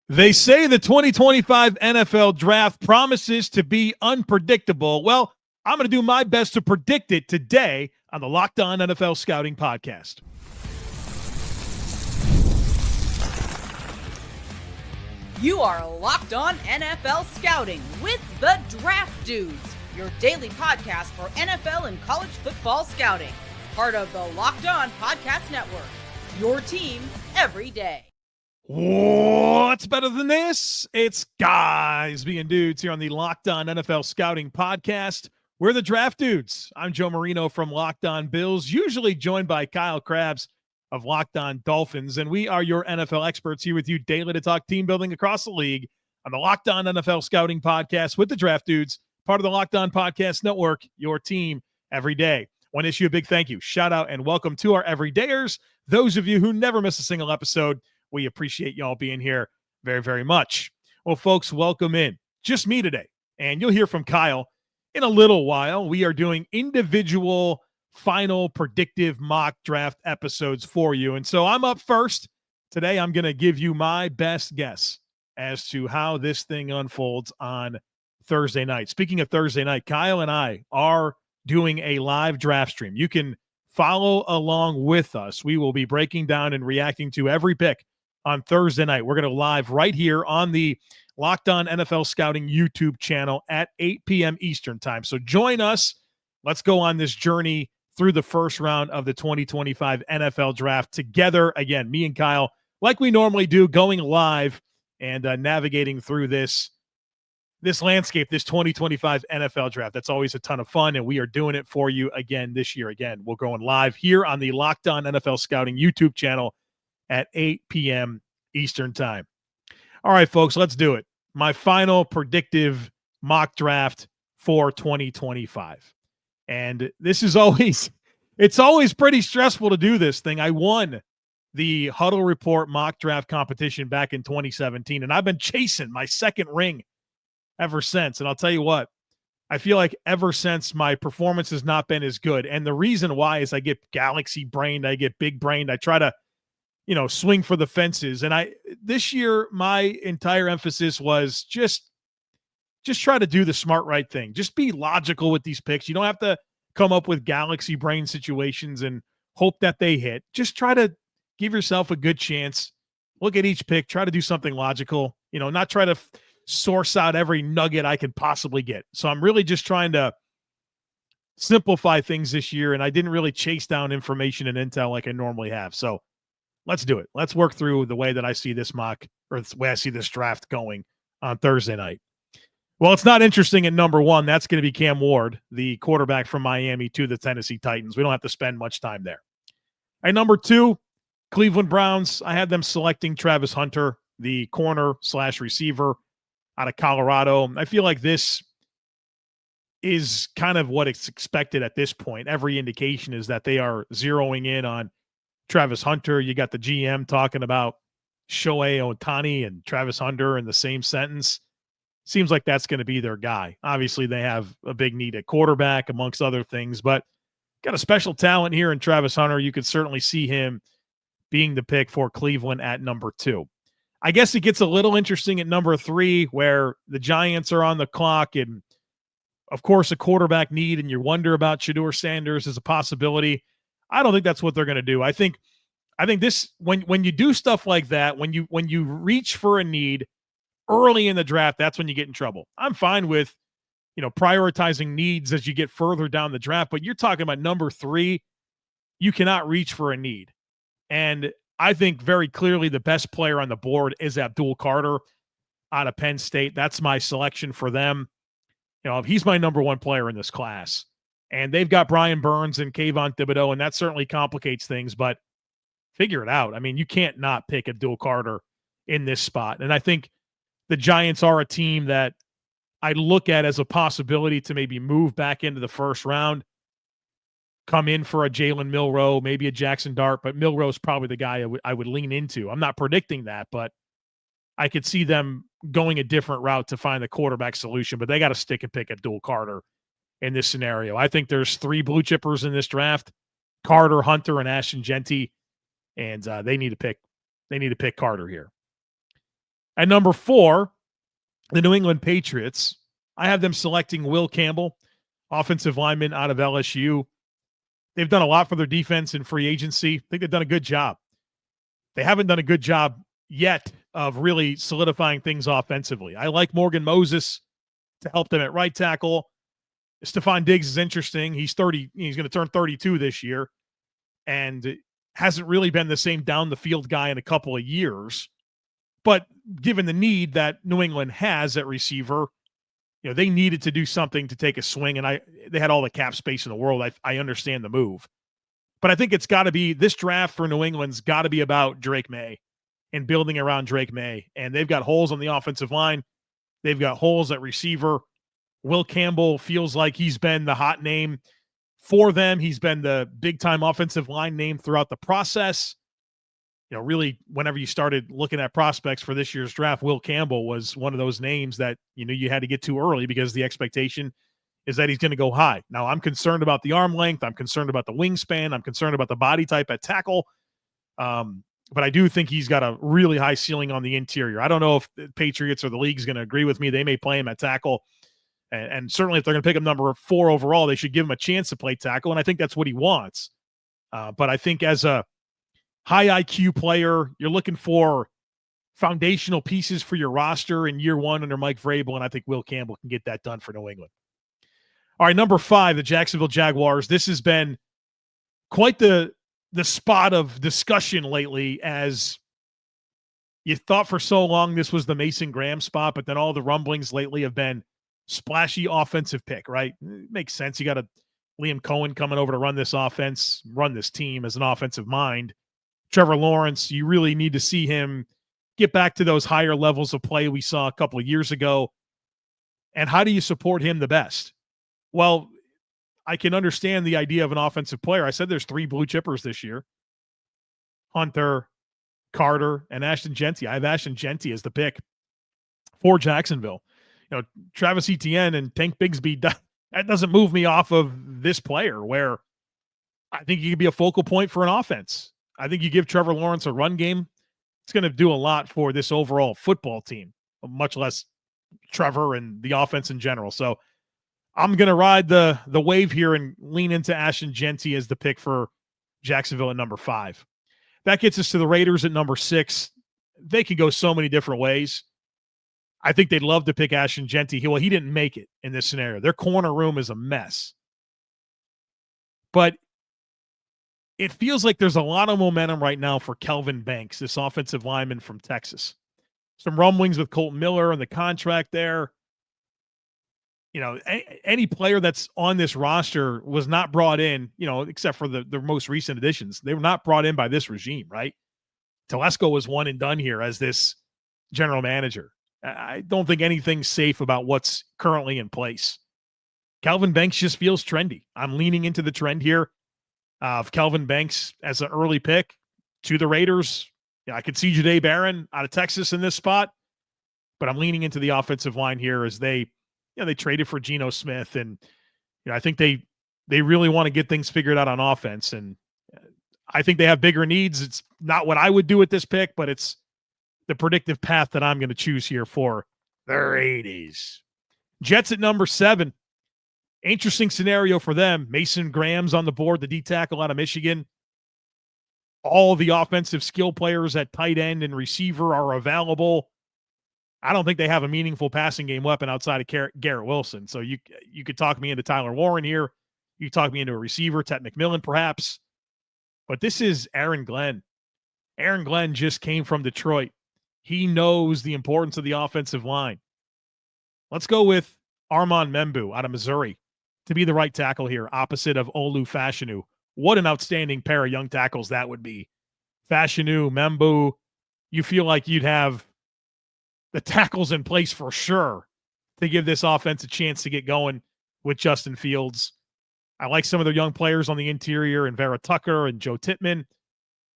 They say the 2025 NFL draft promises to be unpredictable. Well, I'm going to do my best to predict it today on the Locked On NFL Scouting Podcast. You are Locked On NFL Scouting with the Draft Dudes, your daily podcast for NFL and college football scouting. Part of the Locked On Podcast Network, your team every day. What's better than this? It's guys being dudes here on the Locked On NFL Scouting Podcast. We're the Draft Dudes. I'm Joe Marino from Locked On Bills, usually joined by Kyle Krabs of Locked On Dolphins, and we are your NFL experts here with you daily to talk team building across the league on the Locked On NFL Scouting Podcast with the Draft Dudes, part of the Locked On Podcast Network, your team every day. Want to issue a big thank you, shout out, and welcome to our everydayers, those of you who never miss a single episode. We appreciate y'all being here very, very much. Well, folks, welcome in. Just me today, and you'll hear from Kyle in a little while. We are doing individual final predictive mock draft episodes for you. And so I'm up first. Today, I'm going to give you my best guess as to how this thing unfolds on Thursday night. Speaking of Thursday night, Kyle and I are doing a live draft stream. You can follow along with us. We will be breaking down and reacting to every pick on Thursday night. We're going to live right here on the Locked On NFL Scouting YouTube channel at 8 p.m. Eastern time. So join us. Let's go on this journey through the first round of the 2025 NFL Draft together. Again, me and Kyle, like we normally do, going live and navigating through this landscape, this 2025 NFL Draft. That's always a ton of fun, and we are doing it for you again this year. Again, we're going live here on the Locked On NFL Scouting YouTube channel at 8 p.m. Eastern time. All right, folks, let's do it. My final predictive mock draft for 2025. And this is it's always pretty stressful to do this thing. I won the Huddle Report mock draft competition back in 2017, and I've been chasing my second ring ever since. And I'll tell you what, I feel like ever since my performance has not been as good. And the reason why is I get galaxy brained, I get big brained, I try to swing for the fences. And this year, my entire emphasis was just try to do the smart right thing. Just be logical with these picks. You don't have to come up with galaxy brain situations and hope that they hit. Just try to give yourself a good chance. Look at each pick, try to do something logical, not try to source out every nugget I could possibly get. So I'm really just trying to simplify things this year. And I didn't really chase down information and intel like I normally have. So let's do it. Let's work through the way that I see this mock, or the way I see this draft going on Thursday night. Well, it's not interesting at number one. That's going to be Cam Ward, the quarterback from Miami to the Tennessee Titans. We don't have to spend much time there. At number two, Cleveland Browns. I had them selecting Travis Hunter, the corner/receiver out of Colorado. I feel like this is kind of what it's expected at this point. Every indication is that they are zeroing in on Travis Hunter. You got the GM talking about Shohei Ohtani and Travis Hunter in the same sentence. Seems like that's going to be their guy. Obviously, they have a big need at quarterback, amongst other things, but got a special talent here in Travis Hunter. You could certainly see him being the pick for Cleveland at number two. I guess it gets a little interesting at number three, where the Giants are on the clock, and of course, a quarterback need, and you wonder about Shedeur Sanders as a possibility. I don't think that's what they're going to do. I think this, when you do stuff like that, when you reach for a need early in the draft, that's when you get in trouble. I'm fine with, prioritizing needs as you get further down the draft, but you're talking about number three, you cannot reach for a need. And I think very clearly the best player on the board is Abdul Carter out of Penn State. That's my selection for them. He's my number one player in this class. And they've got Brian Burns and Kayvon Thibodeau, and that certainly complicates things, but figure it out. I mean, you can't not pick Abdul Carter in this spot. And I think the Giants are a team that I look at as a possibility to maybe move back into the first round, come in for a Jalen Milroe, maybe a Jaxson Dart, but Milroe is probably the guy I would lean into. I'm not predicting that, but I could see them going a different route to find the quarterback solution, but they got to stick and pick Abdul Carter in this scenario. I think there's three blue chippers in this draft: Carter, Hunter, and Ashton Jeanty, and they need to pick Carter here. At number 4, the New England Patriots. I have them selecting Will Campbell, offensive lineman out of LSU. They've done a lot for their defense in free agency. I think they've done a good job. They haven't done a good job yet of really solidifying things offensively. I like Morgan Moses to help them at right tackle. Stephon Diggs is interesting. He's 30. He's going to turn 32 this year and hasn't really been the same down the field guy in a couple of years. But given the need that New England has at receiver, they needed to do something to take a swing, and they had all the cap space in the world. I understand the move. But I think it's got to be, this draft for New England's got to be about Drake May and building around Drake May. And they've got holes on the offensive line. They've got holes at receiver. Will Campbell feels like he's been the hot name for them. He's been the big-time offensive line name throughout the process. Really, whenever you started looking at prospects for this year's draft, Will Campbell was one of those names that you had to get to early because the expectation is that he's going to go high. Now, I'm concerned about the arm length. I'm concerned about the wingspan. I'm concerned about the body type at tackle. But I do think he's got a really high ceiling on the interior. I don't know if the Patriots or the league is going to agree with me. They may play him at tackle. And certainly if they're going to pick him number 4 overall, they should give him a chance to play tackle. And I think that's what he wants. But I think as a high IQ player, you're looking for foundational pieces for your roster in year 1 under Mike Vrabel, and I think Will Campbell can get that done for New England. All right, number 5, the Jacksonville Jaguars. This has been quite the spot of discussion lately, as you thought for so long this was the Mason Graham spot, but then all the rumblings lately have been splashy offensive pick, right? It makes sense. You got a Liam Cohen coming over to run this offense, run this team as an offensive mind. Trevor Lawrence, you really need to see him get back to those higher levels of play we saw a couple of years ago. And how do you support him the best? Well, I can understand the idea of an offensive player. I said there's 3 blue chippers this year. Hunter, Carter, and Ashton Jeanty. I have Ashton Jeanty as the pick for Jacksonville. Travis Etienne and Tank Bigsby, that doesn't move me off of this player, where I think he could be a focal point for an offense. I think you give Trevor Lawrence a run game, it's going to do a lot for this overall football team, much less Trevor and the offense in general. So I'm going to ride the wave here and lean into Ashton Jeanty as the pick for Jacksonville at number 5. That gets us to the Raiders at number 6. They could go so many different ways. I think they'd love to pick Ashton Jeanty. Well, he didn't make it in this scenario. Their corner room is a mess. But it feels like there's a lot of momentum right now for Kelvin Banks, this offensive lineman from Texas. Some rumblings with Colton Miller and the contract there. Any player that's on this roster was not brought in, except for the most recent additions. They were not brought in by this regime, right? Telesco was one and done here as this general manager. I don't think anything's safe about what's currently in place. Kelvin Banks just feels trendy. I'm leaning into the trend here of Kelvin Banks as an early pick to the Raiders. I could see Jahdae Barron out of Texas in this spot, but I'm leaning into the offensive line here as they traded for Geno Smith, and I think they really want to get things figured out on offense, and I think they have bigger needs. It's not what I would do at this pick, but it's the predictive path that I'm going to choose here for the Raiders. Jets at number 7. Interesting scenario for them. Mason Graham's on the board, the D tackle out of Michigan. All the offensive skill players at tight end and receiver are available. I don't think they have a meaningful passing game weapon outside of Garrett Wilson. So you could talk me into Tyler Warren here. You could talk me into a receiver, Ted McMillan perhaps. But this is Aaron Glenn. Aaron Glenn just came from Detroit. He knows the importance of the offensive line. Let's go with Armand Membu out of Missouri to be the right tackle here, opposite of Olu Fashanu. What an outstanding pair of young tackles that would be. Fashanu, Membu, you feel like you'd have the tackles in place for sure to give this offense a chance to get going with Justin Fields. I like some of the young players on the interior, and Vera Tucker and Joe Tippmann.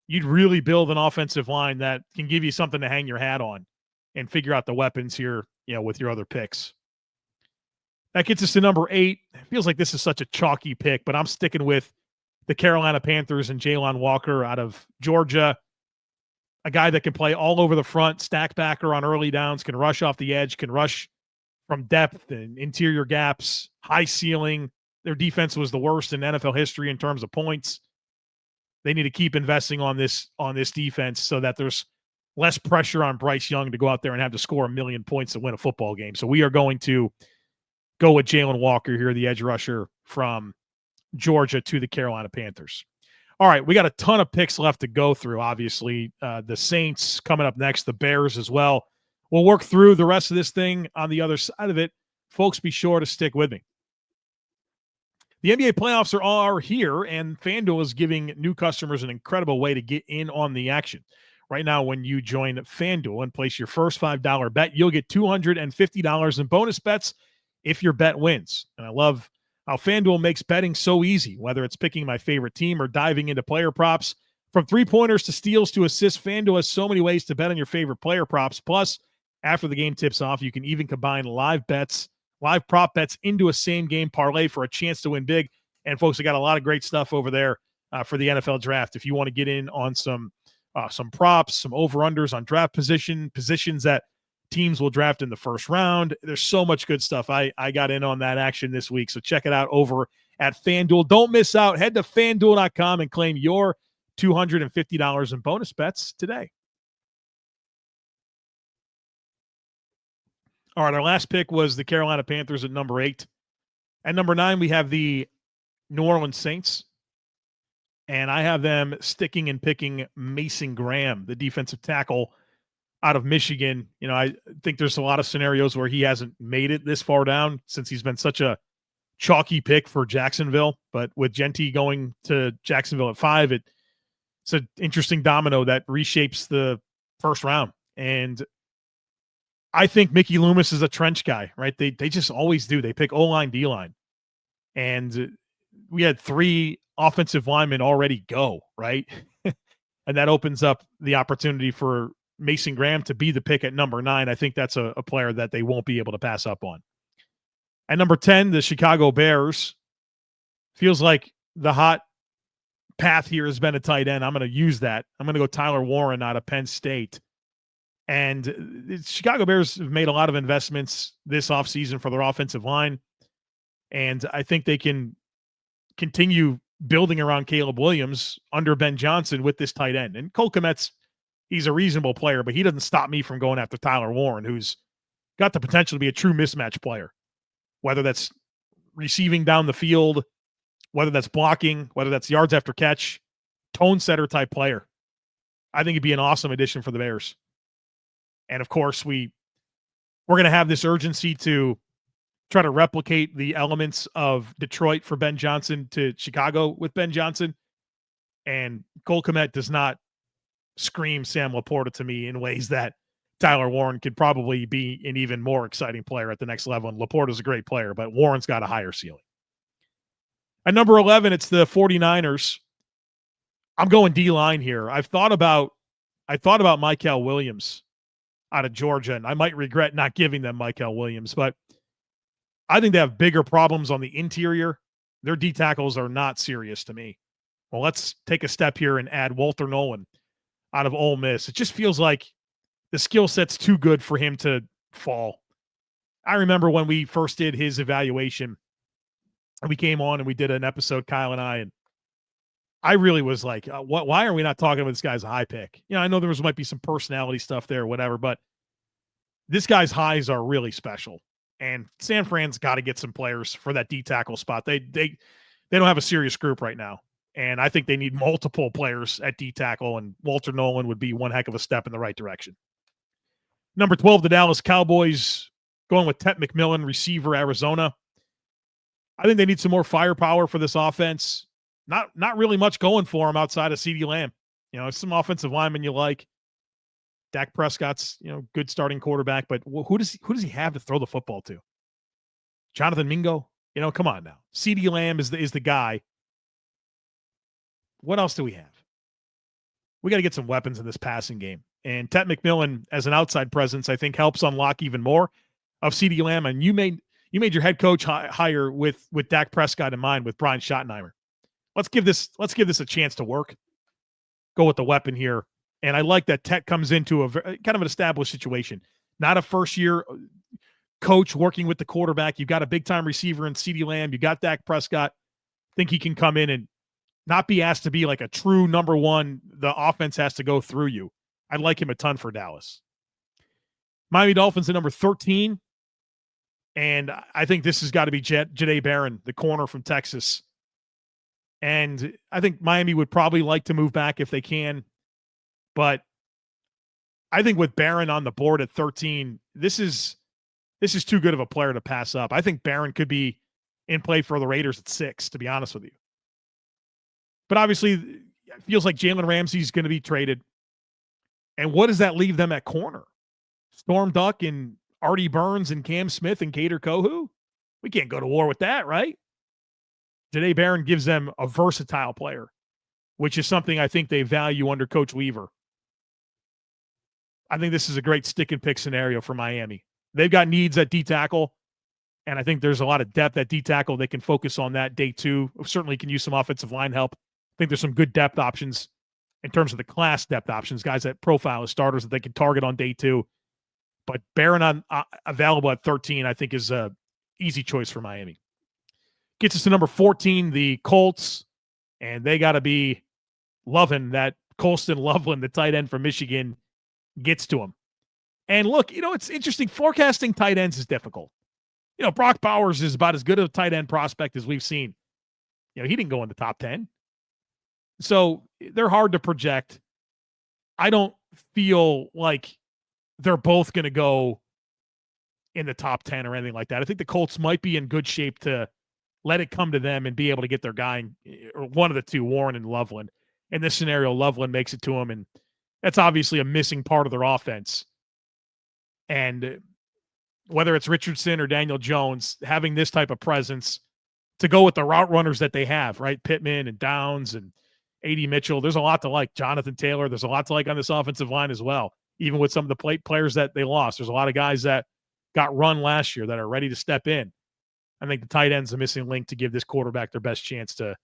You'd really build an offensive line that can give you something to hang your hat on and figure out the weapons here, with your other picks. That gets us to number 8. It feels like this is such a chalky pick, but I'm sticking with the Carolina Panthers and Jalen Walker out of Georgia. a guy that can play all over the front, stack backer on early downs, can rush off the edge, can rush from depth and interior gaps, high ceiling. Their defense was the worst in NFL history in terms of points. They need to keep investing on this defense so that there's less pressure on Bryce Young to go out there and have to score 1 million points to win a football game. So we are going to go with Jalen Walker here, the edge rusher from Georgia to the Carolina Panthers. All right, we got a ton of picks left to go through, obviously. The Saints coming up next, the Bears as well. We'll work through the rest of this thing on the other side of it. Folks, be sure to stick with me. The NBA playoffs are here, and FanDuel is giving new customers an incredible way to get in on the action. Right now, when you join FanDuel and place your first $5 bet, you'll get $250 in bonus bets if your bet wins. And I love how FanDuel makes betting so easy, whether it's picking my favorite team or diving into player props. From three-pointers to steals to assists, FanDuel has so many ways to bet on your favorite player props. Plus, after the game tips off, you can even combine live prop bets into a same-game parlay for a chance to win big. And, folks, I got a lot of great stuff over there for the NFL draft. If you want to get in on some props, some over-unders on draft positions that teams will draft in the first round. There's so much good stuff. I got in on that action this week, so check it out over at FanDuel. Don't miss out. Head to FanDuel.com and claim your $250 in bonus bets today. All right, our last pick was the Carolina Panthers at number 8. At number 9, we have the New Orleans Saints. And I have them sticking and picking Mason Graham, the defensive tackle out of Michigan. You know, I think there's a lot of scenarios where he hasn't made it this far down since he's been such a chalky pick for Jacksonville. But with Jeanty going to Jacksonville at 5, it's an interesting domino that reshapes the first round. And I think Mickey Loomis is a trench guy, right? They just always do. They pick O-line, D-line. And we had 3 offensive linemen already go, right? And that opens up the opportunity for Mason Graham to be the pick at number 9. I think that's a player that they won't be able to pass up on. At number 10, the Chicago Bears. Feels like the hot path here has been a tight end. I'm going to use that. I'm going to go Tyler Warren out of Penn State. And the Chicago Bears have made a lot of investments this offseason for their offensive line. And I think they can continue building around Caleb Williams under Ben Johnson with this tight end. And Cole Kmet's, he's a reasonable player, but he doesn't stop me from going after Tyler Warren, who's got the potential to be a true mismatch player, whether that's receiving down the field, whether that's blocking, whether that's yards after catch, tone setter type player. I think he'd be an awesome addition for the Bears. And of course, we're going to have this urgency to try to replicate the elements of Detroit for Ben Johnson to Chicago with Ben Johnson. And Cole Kmet does not scream Sam Laporta to me in ways that Tyler Warren could probably be an even more exciting player at the next level. And Laporta's a great player, but Warren's got a higher ceiling. At number 11, it's the 49ers. I'm going D-line here. I thought about Mykel Williams out of Georgia, and I might regret not giving them Mykel Williams, but I think they have bigger problems on the interior. Their D tackles are not serious to me. Well, let's take a step here and add Walter Nolan out of Ole Miss. It just feels like the skill set's too good for him to fall. I remember when we first did his evaluation, and we came on and we did an episode, Kyle and I really was like, why are we not talking about this guy's a high pick? You know, I know might be some personality stuff there or whatever, but this guy's highs are really special. And San Fran's got to get some players for that D tackle spot. They don't have a serious group right now. And I think they need multiple players at D tackle, and Walter Nolan would be one heck of a step in the right direction. Number 12, the Dallas Cowboys, going with Tet McMillan, receiver, Arizona. I think they need some more firepower for this offense. Not really much going for him outside of CeeDee Lamb. You know, some offensive linemen you like. Dak Prescott's, good starting quarterback, but who does he have to throw the football to? Jonathan Mingo? Come on now. CeeDee Lamb is the guy. What else do we have? We got to get some weapons in this passing game. And Tet McMillan as an outside presence, I think, helps unlock even more of CeeDee Lamb. And you made your head coach hire with Dak Prescott in mind, with Brian Schottenheimer. Let's give this a chance to work. Go with the weapon here And I like that Tech comes into a kind of an established situation. Not a first-year coach working with the quarterback. You got a big-time receiver in CeeDee Lamb. You got Dak Prescott. I think he can come in and not be asked to be like a true number one. The offense has to go through you. I like him a ton for Dallas. Miami Dolphins at number 13. And I think this has got to be Jahdae Barron, the corner from Texas. And I think Miami would probably like to move back if they can. But I think with Barron on the board at 13, this is too good of a player to pass up. I think Barron could be in play for the Raiders at 6, to be honest with you. But obviously, it feels like Jalen Ramsey's going to be traded. And what does that leave them at corner? Storm Duck and Artie Burns and Cam Smith and Kader Kohu? We can't go to war with that, right? Jahdae Barron gives them a versatile player, which is something I think they value under Coach Weaver. I think this is a great stick and pick scenario for Miami. They've got needs at D tackle, and I think there's a lot of depth at D tackle. They can focus on that day 2. Certainly can use some offensive line help. I think there's some good depth options in terms of the class depth options, guys that profile as starters that they can target on day 2. But Barron available at 13, I think, is a easy choice for Miami. Gets us to number 14, the Colts, and they got to be loving that Colston Loveland, the tight end from Michigan, gets to him. And look, it's interesting. Forecasting tight ends is difficult. Brock Bowers is about as good of a tight end prospect as we've seen. He didn't go in the top 10. So they're hard to project. I don't feel like they're both going to go in the top 10 or anything like that. I think the Colts might be in good shape to let it come to them and be able to get their guy, or one of the two, Warren and Loveland. In this scenario, Loveland makes it to him, and that's obviously a missing part of their offense. And whether it's Richardson or Daniel Jones, having this type of presence to go with the route runners that they have, right? Pittman and Downs and A.D. Mitchell. There's a lot to like. Jonathan Taylor, there's a lot to like on this offensive line as well. Even with some of the players that they lost, there's a lot of guys that got run last year that are ready to step in. I think the tight end's a missing link to give this quarterback their best chance to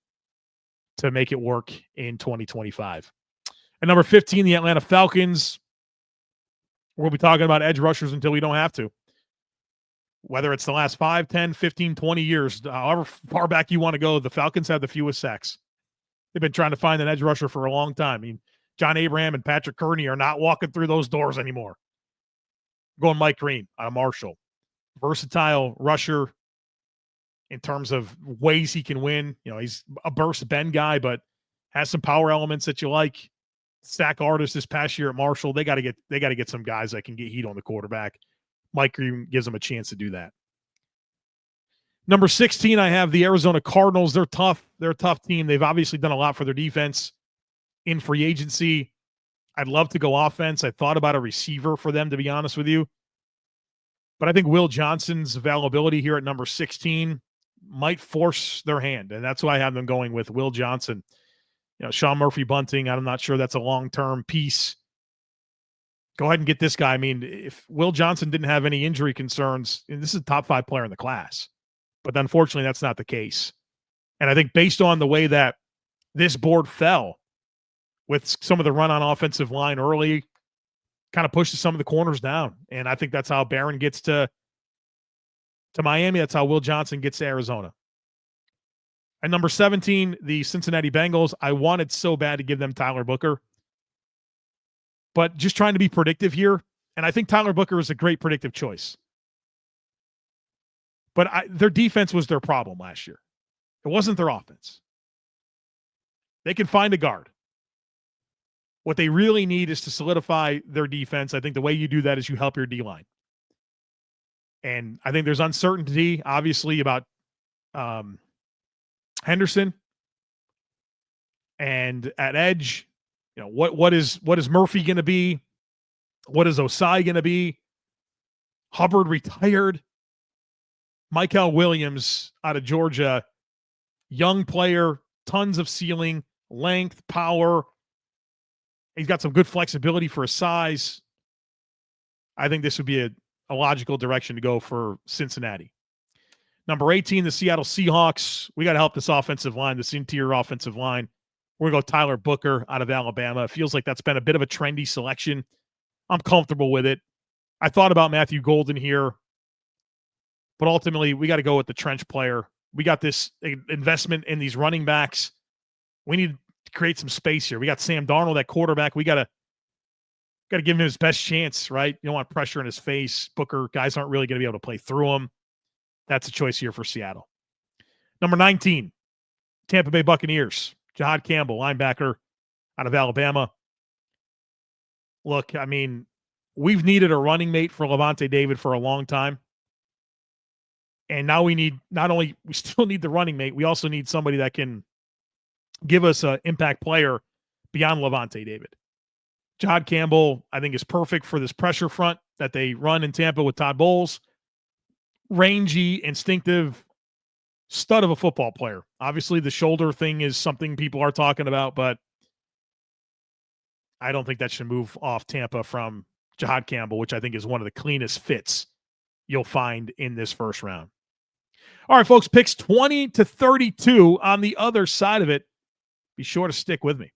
make it work in 2025. At number 15, the Atlanta Falcons. We'll be talking about edge rushers until we don't have to. Whether it's the last 5, 10, 15, 20 years, however far back you want to go, the Falcons have the fewest sacks. They've been trying to find an edge rusher for a long time. I mean, John Abraham and Patrick Kearney are not walking through those doors anymore. Going Mike Green out of Marshall. Versatile rusher in terms of ways he can win. He's a burst bend guy, but has some power elements that you like. Sack artist this past year at Marshall. They got to get some guys that can get heat on the quarterback. Mike Green gives them a chance to do that. Number 16, I have the Arizona Cardinals. They're tough. They're a tough team. They've obviously done a lot for their defense in free agency. I'd love to go offense. I thought about a receiver for them, to be honest with you. But I think Will Johnson's availability here at number 16 might force their hand, and that's why I have them going with Will Johnson. Sean Murphy Bunting, I'm not sure that's a long-term piece. Go ahead and get this guy. I mean, if Will Johnson didn't have any injury concerns, this is a top 5 player in the class. But unfortunately, that's not the case. And I think based on the way that this board fell with some of the run on offensive line early, kind of pushes some of the corners down. And I think that's how Barron gets to Miami. That's how Will Johnson gets to Arizona. At number 17, the Cincinnati Bengals. I wanted so bad to give them Tyler Booker. But just trying to be predictive here. And I think Tyler Booker is a great predictive choice. But their defense was their problem last year. It wasn't their offense. They can find a guard. What they really need is to solidify their defense. I think the way you do that is you help your D-line. And I think there's uncertainty, obviously, about Henderson. And at edge, what is Murphy going to be? What is Osai going to be? Hubbard retired. Michael Williams out of Georgia, young player, tons of ceiling, length, power. He's got some good flexibility for his size. I think this would be a logical direction to go for Cincinnati. Number 18, the Seattle Seahawks. We got to help this offensive line, this interior offensive line. We're going to go Tyler Booker out of Alabama. It feels like that's been a bit of a trendy selection. I'm comfortable with it. I thought about Matthew Golden here, but ultimately we got to go with the trench player. We got this investment in these running backs. We need to create some space here. We got Sam Darnold, that quarterback. We got to give him his best chance, right? You don't want pressure in his face. Booker, guys aren't really going to be able to play through him. That's a choice here for Seattle. Number 19, Tampa Bay Buccaneers. Jahad Campbell, linebacker out of Alabama. Look, I mean, we've needed a running mate for Levante David for a long time. And now we still need the running mate. We also need somebody that can give us an impact player beyond Levante David. Jahad Campbell, I think, is perfect for this pressure front that they run in Tampa with Todd Bowles. Rangy, instinctive, stud of a football player. Obviously, the shoulder thing is something people are talking about, but I don't think that should move off Tampa from Jahad Campbell, which I think is one of the cleanest fits you'll find in this first round. All right, folks, picks 20 to 32 on the other side of it. Be sure to stick with me.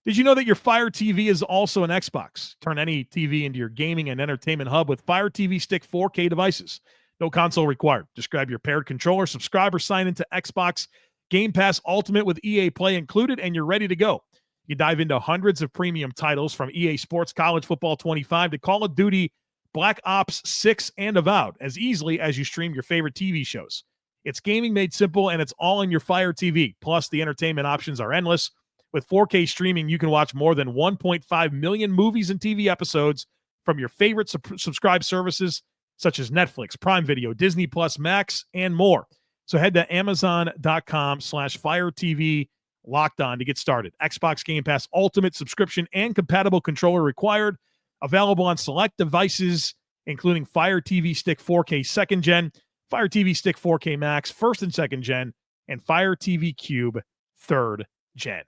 Did you know that your Fire TV is also an Xbox? Turn any TV into your gaming and entertainment hub with Fire TV Stick 4K devices. No console required. Just grab your paired controller, subscribe, or sign into Xbox Game Pass Ultimate with EA Play included, and you're ready to go. You dive into hundreds of premium titles from EA Sports College Football 25 to Call of Duty Black Ops 6 and Avowed as easily as you stream your favorite TV shows. It's gaming made simple, and it's all in your Fire TV. Plus, the entertainment options are endless. With 4K streaming, you can watch more than 1.5 million movies and TV episodes from your favorite subscribed services such as Netflix, Prime Video, Disney Plus, Max, and more. So head to Amazon.com/Fire TV Locked On to get started. Xbox Game Pass Ultimate subscription and compatible controller required. Available on select devices, including Fire TV Stick 4K 2nd Gen, Fire TV Stick 4K Max 1st and 2nd Gen, and Fire TV Cube 3rd Gen.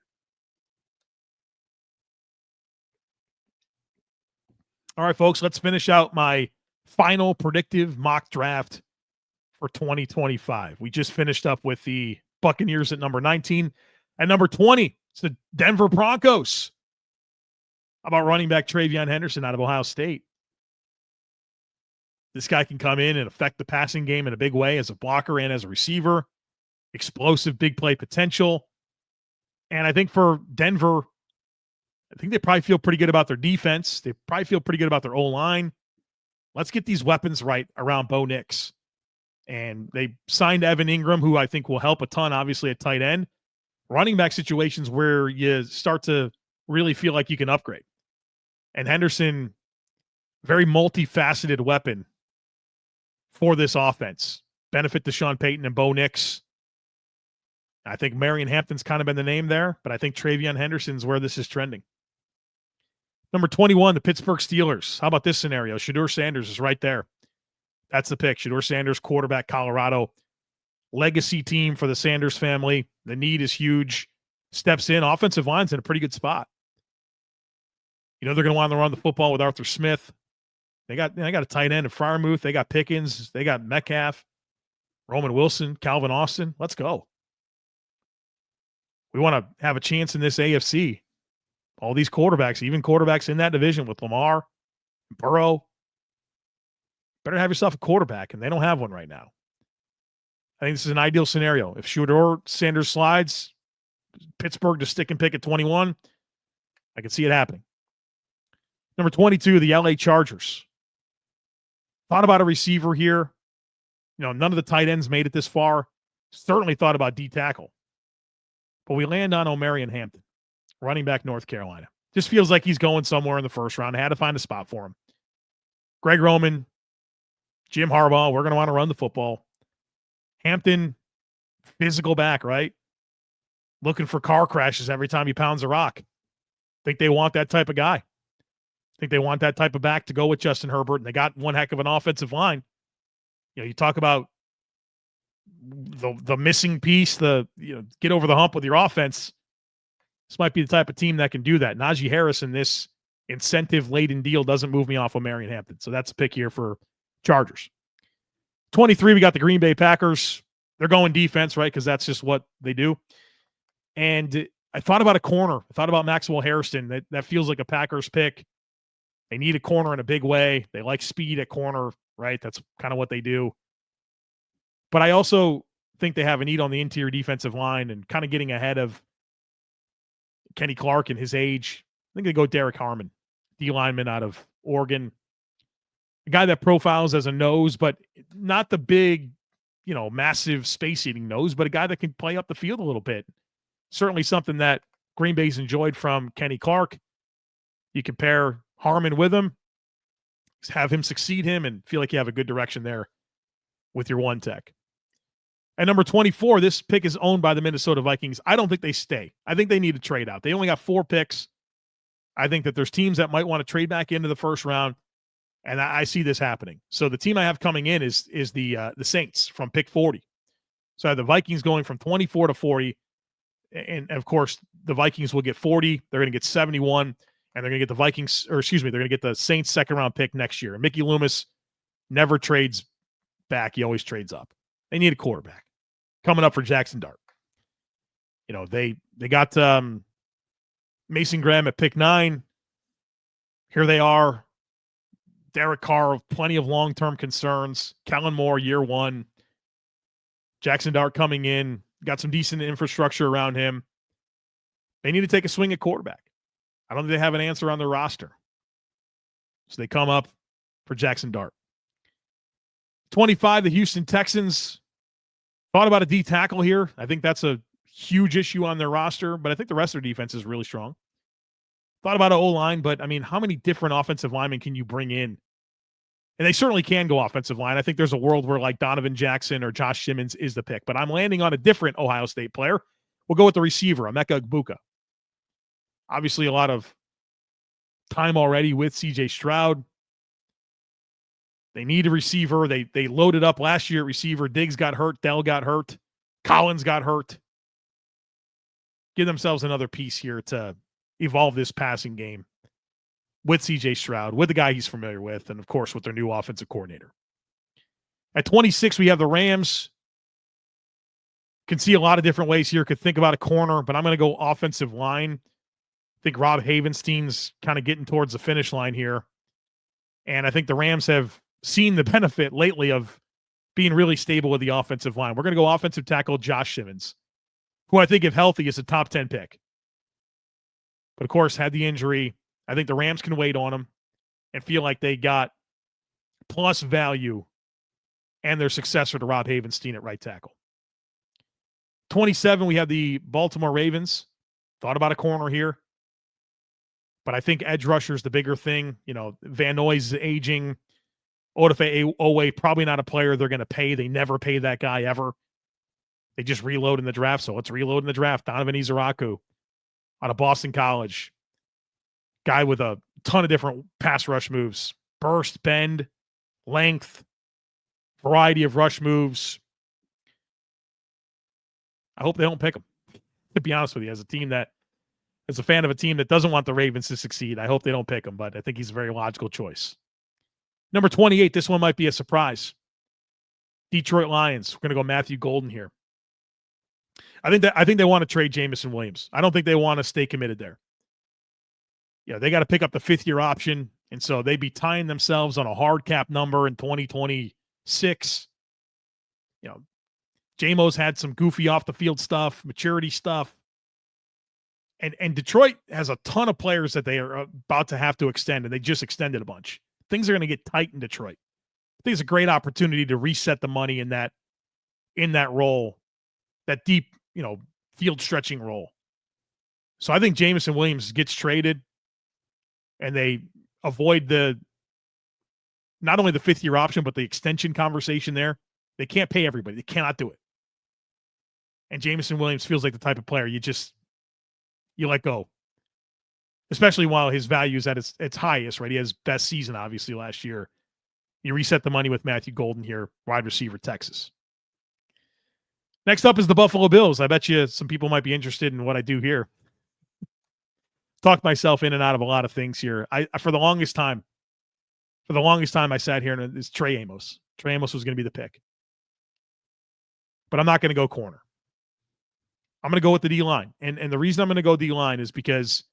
All right, folks, let's finish out my final predictive mock draft for 2025. We just finished up with the Buccaneers at number 19. At number 20, it's the Denver Broncos. How about running back Travion Henderson out of Ohio State? This guy can come in and affect the passing game in a big way as a blocker and as a receiver. Explosive big play potential. And I think for Denver, I think they probably feel pretty good about their defense. They probably feel pretty good about their O-line. Let's get these weapons right around Bo Nix. And they signed Evan Ingram, who I think will help a ton, obviously, at tight end. Running back situations where you start to really feel like you can upgrade. And Henderson, very multifaceted weapon for this offense. Benefit to Sean Payton and Bo Nix. I think Marion Hampton's kind of been the name there, but I think Travion Henderson's where this is trending. Number 21, the Pittsburgh Steelers. How about this scenario? Shedeur Sanders is right there. That's the pick. Shedeur Sanders, quarterback, Colorado. Legacy team for the Sanders family. The need is huge. Steps in. Offensive line's in a pretty good spot. You know they're going to want to run the football with Arthur Smith. They got a tight end of Freiermuth. They got Pickens. They got Metcalf, Roman Wilson, Calvin Austin. Let's go. We want to have a chance in this AFC. All these quarterbacks, even quarterbacks in that division with Lamar, Burrow. Better have yourself a quarterback, and they don't have one right now. I think this is an ideal scenario. If Shedeur Sanders slides, Pittsburgh to stick and pick at 21, I can see it happening. Number 22, the LA Chargers. Thought about a receiver here. You know, none of the tight ends made it this far. Certainly thought about D tackle. But we land on Omarion Hampton, running back North Carolina. Just feels like he's going somewhere in the first round. I had to find a spot for him. Greg Roman, Jim Harbaugh, we're going to want to run the football. Hampton, physical back, right? Looking for car crashes every time he pounds a rock. Think they want that type of guy. Think they want that type of back to go with Justin Herbert, and they got one heck of an offensive line. You know, you talk about the missing piece, get over the hump with your offense. This might be the type of team that can do that. Najee Harris in this incentive-laden deal doesn't move me off of Marion Hampton. So that's a pick here for Chargers. 23, we got the Green Bay Packers. They're going defense, right? Because that's just what they do. And I thought about a corner. I thought about Maxwell Harrison. That feels like a Packers pick. They need a corner in a big way. They like speed at corner, right? That's kind of what they do. But I also think they have a need on the interior defensive line and kind of getting ahead of Kenny Clark and his age. I think they go Derek Harmon, D lineman out of Oregon. A guy that profiles as a nose, but not the big, massive space-eating nose, but a guy that can play up the field a little bit. Certainly something that Green Bay's enjoyed from Kenny Clark. You compare Harmon with him, have him succeed him, and feel like you have a good direction there with your one tech. At number 24, this pick is owned by the Minnesota Vikings. I don't think they stay. I think they need to trade out. They only got 4 picks. I think that there's teams that might want to trade back into the first round, and I see this happening. So the team I have coming in is the Saints from pick 40. So I have the Vikings going from 24 to 40, and of course the Vikings will get 40. They're going to get 71, and they're going to get they're going to get the Saints second round pick next year. And Mickey Loomis never trades back; he always trades up. They need a quarterback coming up for Jaxson Dart. They got Mason Graham at pick 9. Here they are. Derek Carr, plenty of long-term concerns. Kellen Moore, year 1. Jaxson Dart coming in. Got some decent infrastructure around him. They need to take a swing at quarterback. I don't think they have an answer on their roster. So they come up for Jaxson Dart. 25, the Houston Texans. Thought about a D tackle here. I think that's a huge issue on their roster, but I think the rest of their defense is really strong. Thought about an O-line, but how many different offensive linemen can you bring in? And they certainly can go offensive line. I think there's a world where like Donovan Jackson or Josh Simmons is the pick, but I'm landing on a different Ohio State player. We'll go with the receiver, Emeka Egbuka. Obviously a lot of time already with CJ Stroud. They need a receiver. They loaded up last year at receiver. Diggs got hurt. Dell got hurt. Collins got hurt. Give themselves another piece here to evolve this passing game with CJ Stroud, with the guy he's familiar with, and, of course, with their new offensive coordinator. At 26, we have the Rams. Can see a lot of different ways here. Could think about a corner, but I'm going to go offensive line. I think Rob Havenstein's kind of getting towards the finish line here. And I think the Rams have seen the benefit lately of being really stable with the offensive line. We're going to go offensive tackle Josh Simmons, who I think, if healthy, is a top 10 pick. But, of course, had the injury. I think the Rams can wait on him and feel like they got plus value and their successor to Rob Havenstein at right tackle. 27, we have the Baltimore Ravens. Thought about a corner here. But I think edge rusher is the bigger thing. Van Noy's aging. Odafe Owe, probably not a player they're going to pay. They never pay that guy ever. They just reload in the draft. So let's reload in the draft. Donovan Izaraku out of Boston College. Guy with a ton of different pass rush moves. Burst, bend, length, variety of rush moves. I hope they don't pick him, to be honest with you. As a fan of a team that doesn't want the Ravens to succeed, I hope they don't pick him, but I think he's a very logical choice. Number 28, this one might be a surprise. Detroit Lions. We're going to go Matthew Golden here. I think they want to trade Jamison Williams. I don't think they want to stay committed there. They got to pick up the 5th-year option, and so they'd be tying themselves on a hard cap number in 2026. J-Mo's had some goofy off-the-field stuff, maturity stuff. And Detroit has a ton of players that they are about to have to extend, and they just extended a bunch. Things are going to get tight in Detroit. I think it's a great opportunity to reset the money in that role, that deep, field stretching role. So I think Jamison Williams gets traded, and they avoid not only the 5th-year option, but the extension conversation there. They can't pay everybody. They cannot do it. And Jamison Williams feels like the type of player you let go. Especially while his value is at its highest, right? He has best season, obviously, last year. You reset the money with Matthew Golden here, wide receiver, Texas. Next up is the Buffalo Bills. I bet you some people might be interested in what I do here. Talked myself in and out of a lot of things here. For the longest time, I sat here and it's Trey Amos. Trey Amos was going to be the pick. But I'm not going to go corner. I'm going to go with the D-line. And the reason I'm going to go D-line is because,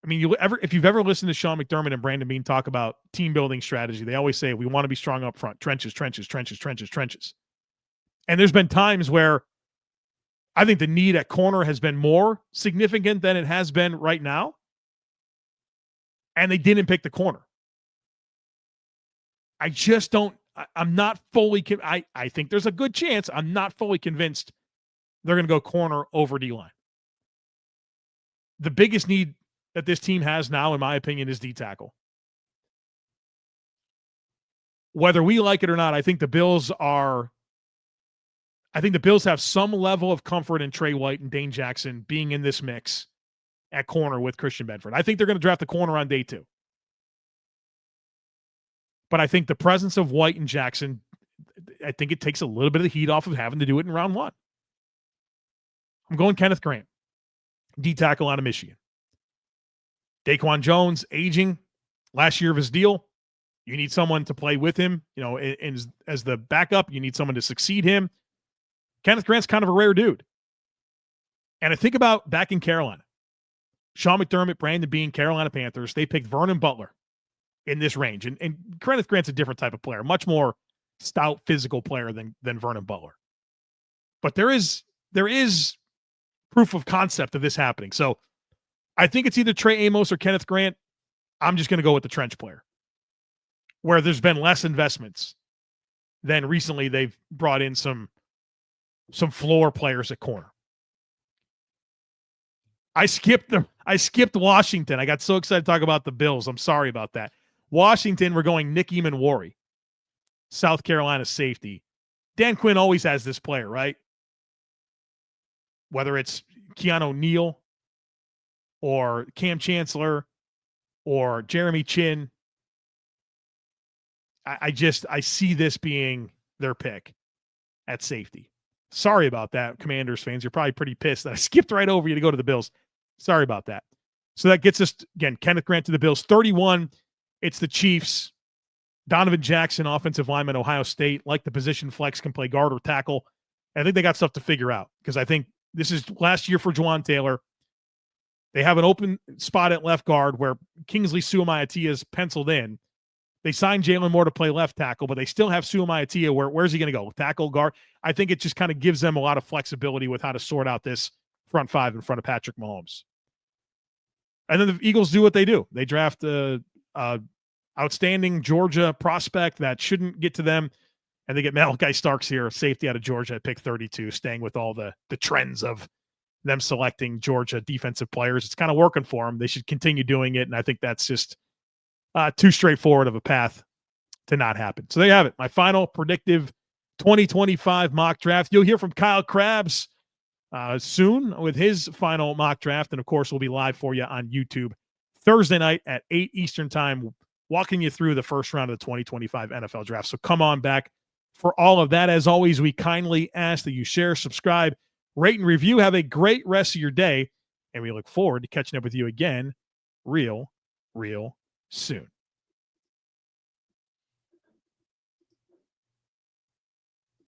I mean, if you've ever listened to Sean McDermott and Brandon Beane talk about team building strategy, they always say we want to be strong up front, trenches, trenches, trenches, trenches, trenches. And there's been times where I think the need at corner has been more significant than it has been right now. And they didn't pick the corner. I just don't, I'm not fully, I think there's a good chance. I'm not fully convinced they're going to go corner over D-line. The biggest need that this team has now, in my opinion, is D-tackle. Whether we like it or not, I think the Bills have some level of comfort in Trey White and Dane Jackson being in this mix at corner with Christian Bedford. I think they're going to draft the corner on day 2. But I think the presence of White and Jackson, I think it takes a little bit of the heat off of having to do it in round 1. I'm going Kenneth Grant, D-tackle out of Michigan. Daquan Jones, aging, last year of his deal. You need someone to play with him. You know, as the backup, you need someone to succeed him. Kenneth Grant's kind of a rare dude. And I think about back in Carolina. Sean McDermott, Brandon Beane, Carolina Panthers, they picked Vernon Butler in this range. And Kenneth Grant's a different type of player, much more stout physical player than Vernon Butler. But there is proof of concept of this happening. So I think it's either Trey Amos or Kenneth Grant. I'm just going to go with the trench player, where there's been less investments than recently. They've brought in some floor players at corner. I skipped Washington. I got so excited to talk about the Bills. I'm sorry about that. Washington, we're going Nick Eamon-Warry, South Carolina safety. Dan Quinn always has this player, right? Whether it's Keanu Neal or Cam Chancellor or Jeremy Chin, I see this being their pick at safety. Sorry about that, Commanders fans. You're probably pretty pissed that I skipped right over you to go to the Bills. Sorry about that. So that gets us, again, Kenneth Grant to the Bills. 31, it's the Chiefs. Donovan Jackson, offensive lineman, Ohio State, like the position flex, can play guard or tackle. I think they got stuff to figure out, because I think this is last year for Juwan Taylor. They have an open spot at left guard where Kingsley Suamaitea is penciled in. They signed Jalen Moore to play left tackle, but they still have Suamaitea. Where's he going to go? Tackle, guard? I think it just kind of gives them a lot of flexibility with how to sort out this front 5 in front of Patrick Mahomes. And then the Eagles do what they do. They draft a outstanding Georgia prospect that shouldn't get to them, and they get Malaki Starks here, safety out of Georgia at pick 32, staying with all the trends of them selecting Georgia defensive players. It's kind of working for them. They should continue doing it, and I think that's just too straightforward of a path to not happen. So there you have it. My final predictive 2025 mock draft. You'll hear from Kyle Krabs soon with his final mock draft. And of course, we'll be live for you on YouTube Thursday night at 8 Eastern time, walking you through the first round of the 2025 NFL draft. So come on back for all of that. As always, we kindly ask that you share, subscribe, rate, and review. Have a great rest of your day. And we look forward to catching up with you again real soon.